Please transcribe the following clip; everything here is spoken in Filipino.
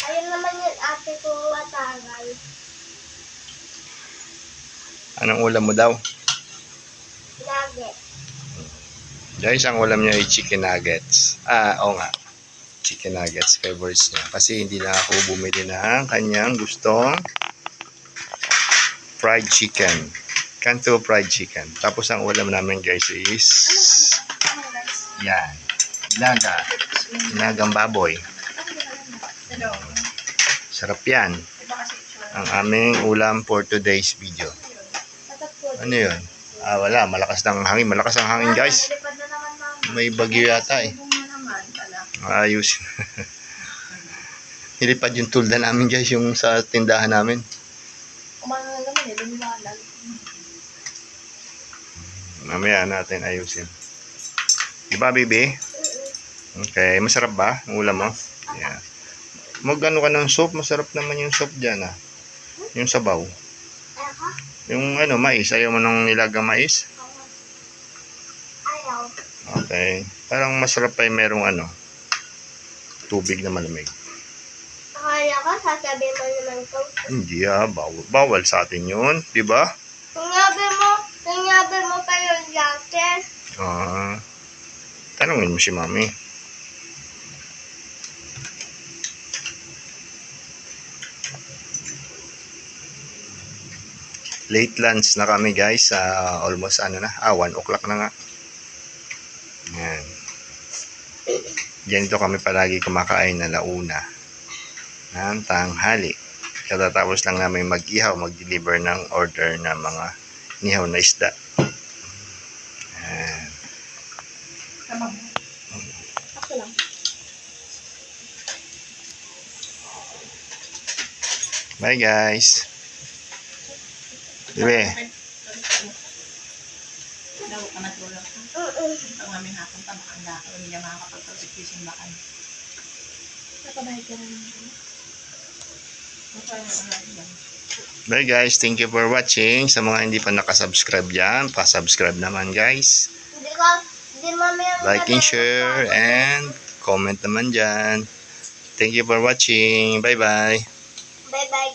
Ayun naman yung ate ko matagal. Anong ulam mo daw? Nugget. Guys, ang ulam niya ay chicken nuggets. Oo nga. Chicken nuggets, favorites niya. Kasi hindi na ako bumili ng kanyang gustong fried chicken. Kanto fried chicken. Tapos ang ulam namin guys is yan. Ilaga. Ilagang baboy. Sarap yan. Ang aming ulam for today's video. Ano yun? Wala. Malakas ng hangin. Malakas ang hangin guys. May bagyo yata eh. Ayos. Nilipad yung tulda namin guys, yung sa tindahan namin. Mamaya natin ayusin. Diba, baby? Okay, masarap ba ang ulam mo? Yeah. Mag-ano ka ng soup, masarap naman yung soup dyan ah. Yung sabaw. Yung ano, mais, ayaw mo ng nilagang mais? Ayaw. Okay. Parang masarap pa yung merong ano, tubig na malamig. Akala ko, sasabihin mo naman ito. Hindi bawal sa atin yun, di ba? Sinabi mo pa yung jacket. Tanungin mo si mami. Late lunch na kami guys, almost 1 o'clock na nga. Yan. Ganito kami palagi kumakain na launa ng tanghali. Katatapos lang namin mag-ihaw, mag-deliver ng order na mga nihaw na isda. Yan. Bye guys. Bebe. Daw ka matulog. Ang aming hapon pa makanda. Hindi niya makakapagpag-execution bakan. Napabahay ka rin. Bye guys, thank you for watching. Sa mga hindi pa nakasubscribe dyan, pa-subscribe naman guys. Like and share and comment naman dyan. Thank you for watching. Bye bye.